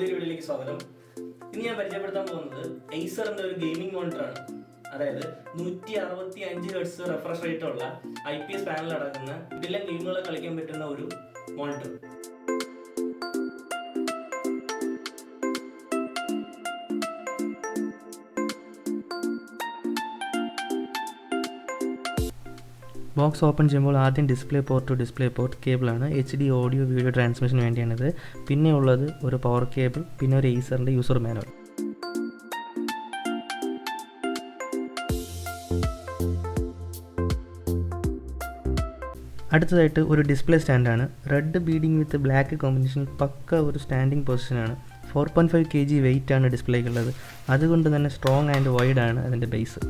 പുതിയൊരു വീഡിയോയിലേക്ക് സ്വാഗതം. ഇന്ന് ഞാൻ പരിചയപ്പെടുത്താൻ പോകുന്നത് ACER എന്ന ഒരു ഗെയിമിംഗ് മോണിറ്ററാണ്. അതായത് 165 ഹെർട്സ് റിഫ്രഷ് റേറ്റ് ഉള്ള IPS പാനൽ അടങ്ങുന്ന ഇതെല്ലാം ഗെയിമുകൾ കളിക്കാൻ പറ്റുന്ന ഒരു മോണിറ്റർ. ബോക്സ് ഓപ്പൺ ചെയ്യുമ്പോൾ ആദ്യം display port to display port കേബിളാണ്. HD ഓഡിയോ വീഡിയോ ട്രാൻസ്മിഷന് വേണ്ടിയാണിത്. പിന്നെ ഉള്ളത് ഒരു പവർ കേബിൾ, പിന്നെ ഒരു ACERൻ്റെ യൂസർ മാനുവൽ. അടുത്തതായിട്ട് ഒരു ഡിസ്പ്ലേ സ്റ്റാൻഡാണ്. Red beading with black combination, പക്ക ഒരു സ്റ്റാൻഡിങ് പൊസിഷനാണ്. 4.5 kg വെയിറ്റ് ആണ് ഡിസ്പ്ലേക്കുള്ളത്. അതുകൊണ്ട് തന്നെ സ്ട്രോങ് ആൻഡ് വൈഡ് ആണ് അതിൻ്റെ ബേസ്.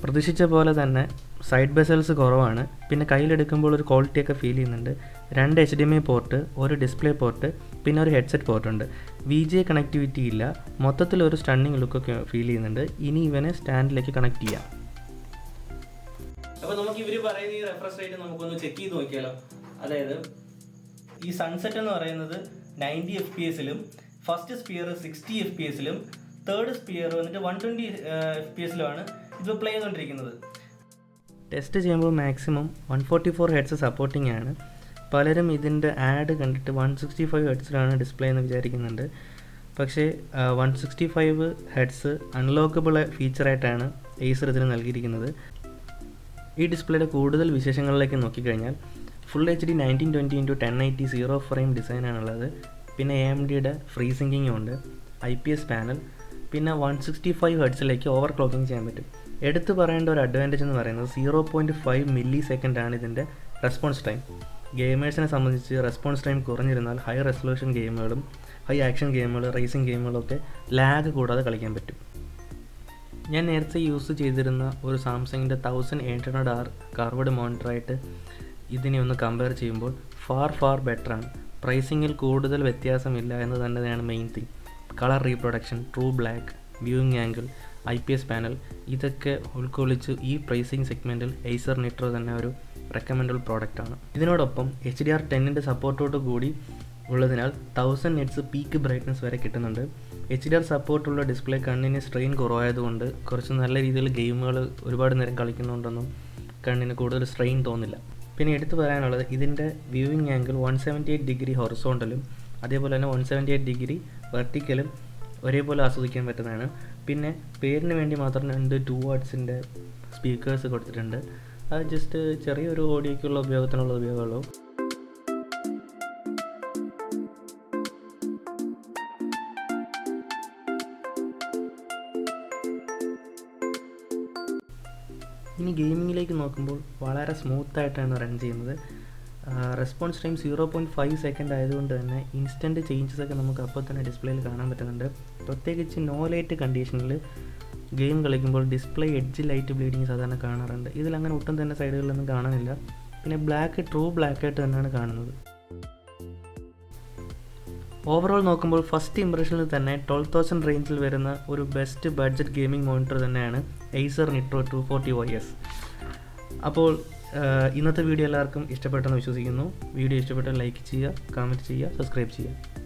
പ്രതീക്ഷിച്ച പോലെ തന്നെ സൈഡ് ബെസൽസ് കുറവാണ്. പിന്നെ കയ്യിലെടുക്കുമ്പോൾ ഒരു ക്വാളിറ്റിയൊക്കെ ഫീൽ ചെയ്യുന്നുണ്ട്. 2 HDMI പോർട്ട്, ഒരു ഡിസ്പ്ലേ പോർട്ട്, പിന്നെ ഒരു ഹെഡ്സെറ്റ് പോർട്ടുണ്ട്. VGA കണക്ടിവിറ്റി ഇല്ല. മൊത്തത്തിലൊരു സ്റ്റണ്ണിങ് ലുക്കൊക്കെ ഫീൽ ചെയ്യുന്നുണ്ട്. ഇനി ഇവനെ സ്റ്റാൻഡിലേക്ക് കണക്ട് ചെയ്യാം. അപ്പോൾ നമുക്ക് ഇവർ പറയുന്ന ഈ റിഫ്രഷ് റേറ്റ് നമുക്കൊന്ന് ചെക്ക് ചെയ്ത് നോക്കിയാലോ. അതായത് ഈ സൺസെറ്റ് എന്ന് പറയുന്നത് 90 FPS-ലും, ഫസ്റ്റ് സ്പിയർ 60 FPS-ലും, തേർഡ് സ്പിയർ വന്നിട്ട് 120 FPS-ലുമാണ് ഇത് പ്ലേ ചെയ്തുകൊണ്ടിരിക്കുന്നത്. ടെസ്റ്റ് ചെയ്യുമ്പോൾ മാക്സിമം 144 ഹെഡ്സ് സപ്പോർട്ടിംഗ് ആണ്. പലരും ഇതിൻ്റെ ആഡ് കണ്ടിട്ട് 165 ഹെഡ്സിലാണ് ഡിസ്പ്ലേ എന്ന് വിചാരിക്കുന്നുണ്ട്. പക്ഷേ 165 ഹെഡ്സ് അൺലോക്കബിൾ ഫീച്ചറായിട്ടാണ് ACER ഇതിന് നൽകിയിരിക്കുന്നത്. ഈ ഡിസ്പ്ലേയുടെ കൂടുതൽ വിശേഷങ്ങളിലേക്ക് നോക്കിക്കഴിഞ്ഞാൽ ഫുൾ HD 1920x1080 0 ഫ്രെയിം ഡിസൈനാണുള്ളത്. പിന്നെ AMDയുടെ ഫ്രീ സിങ്കിങ്ങും ഉണ്ട്, IPS പാനൽ, പിന്നെ 165 ഹെർട്സിലേക്ക് ഓവർ ക്ലോക്കിംഗ് ചെയ്യാൻ പറ്റും. എടുത്തു പറയേണ്ട ഒരു അഡ്വാൻറ്റേജ് എന്ന് പറയുന്നത് 0.5 മില്ലി സെക്കൻഡാണ് ഇതിൻ്റെ റെസ്പോൺസ് ടൈം. ഗെയിമേഴ്സിനെ സംബന്ധിച്ച് റെസ്പോൺസ് ടൈം കുറഞ്ഞിരുന്നാൽ ഹൈ റെസൊല്യൂഷൻ ഗെയിമുകളും ഹൈ ആക്ഷൻ ഗെയിമുകൾ, റേസിംഗ് ഗെയിമുകളൊക്കെ ലാഗ് കൂടാതെ കളിക്കാൻ പറ്റും. ഞാൻ നേരത്തെ യൂസ് ചെയ്തിരുന്ന ഒരു സാംസങ്ങിൻ്റെ 1800R കർവ്ഡ് മോണിറ്ററായിട്ട് ഇതിനെ ഒന്ന് കമ്പയർ ചെയ്യുമ്പോൾ ഫാർ ബെറ്ററാണ്. പ്രൈസിങ്ങിൽ കൂടുതൽ വ്യത്യാസമില്ല എന്ന് തന്നെയാണ് main thing. Colour reproduction, true black, viewing angle, IPS panel, ഇതൊക്കെ ഉൾക്കൊള്ളിച്ച് ഈ പ്രൈസിങ് സെഗ്മെൻറ്റിൽ ACER Nitro തന്നെ ഒരു റെക്കമെൻഡബിൾ പ്രോഡക്റ്റാണ്. ഇതിനോടൊപ്പം HDR10ൻ്റെ സപ്പോർട്ടോട് കൂടി ഉള്ളതിനാൽ 1000 nits പീക്ക് ബ്രൈറ്റ്നസ് വരെ കിട്ടുന്നുണ്ട്. HDR സപ്പോർട്ടുള്ള ഡിസ്പ്ലേ കണ്ണിന് സ്ട്രെയിൻ കുറവായതുകൊണ്ട് കുറച്ച് നല്ല രീതിയിൽ ഗെയിമുകൾ ഒരുപാട് നേരം കളിക്കുന്നുണ്ടെന്നും കണ്ണിന് കൂടുതൽ സ്ട്രെയിൻ തോന്നില്ല. പിന്നെ എടുത്തു പറയാനുള്ളത് ഇതിൻ്റെ വ്യൂയിങ് ആംഗിൾ 178 ഡിഗ്രി ഹൊറിസോണ്ടലും അതേപോലെ തന്നെ 178 ഡിഗ്രി വെർട്ടിക്കലും ഒരേപോലെ ആസ്വദിക്കാൻ പറ്റുന്നതാണ്. പിന്നെ പേരിന് വേണ്ടി മാത്രം 2 2 വാട്ട്സിൻ്റെ സ്പീക്കേഴ്സ് കൊടുത്തിട്ടുണ്ട്. അത് ജസ്റ്റ് ചെറിയൊരു ഓഡിയോയ്ക്കുള്ള ഉപയോഗത്തിനുള്ള ഉപയോഗമുള്ളൂ. ഇനി ഗെയിമിങ്ങിലേക്ക് നോക്കുമ്പോൾ വളരെ സ്മൂത്തായിട്ടാണ് റൺ ചെയ്യുന്നത്. റെസ്പോൺസ് ടൈം 0.5 സെക്കൻഡ് ആയതുകൊണ്ട് തന്നെ ഇൻസ്റ്റൻറ്റ് ചേഞ്ചസൊക്കെ നമുക്ക് അപ്പോൾ തന്നെ ഡിസ്പ്ലേയിൽ കാണാൻ പറ്റുന്നുണ്ട്. പ്രത്യേകിച്ച് നോ ലൈറ്റ് കണ്ടീഷനിൽ ഗെയിം കളിക്കുമ്പോൾ ഡിസ്പ്ലേ എഡ്ജ് ലൈറ്റ് ബ്ലീഡിങ് സാധാരണ കാണാറുണ്ട്. ഇതിലങ്ങനെ ഒട്ടും തന്നെ സൈഡുകളിലൊന്നും കാണാനില്ല. പിന്നെ ബ്ലാക്ക് ട്രൂ ബ്ലാക്കായിട്ട് തന്നെയാണ് കാണുന്നത്. ഓവറോൾ നോക്കുമ്പോൾ ഫസ്റ്റ് ഇംപ്രഷനിൽ തന്നെ 12,000 റേഞ്ചിൽ വരുന്ന ഒരു ബെസ്റ്റ് ബഡ്ജറ്റ് ഗെയിമിംഗ് മോണിറ്റർ തന്നെയാണ് ACER Nitro 240YS. അപ്പോൾ ഇന്നത്തെ വീഡിയോ എല്ലാവർക്കും ഇഷ്ടപ്പെട്ടെന്ന് വിശ്വസിക്കുന്നു. വീഡിയോ ഇഷ്ടപ്പെട്ടാൽ ലൈക്ക് ചെയ്യുക, കമൻറ്റ് ചെയ്യുക, സബ്സ്ക്രൈബ് ചെയ്യുക.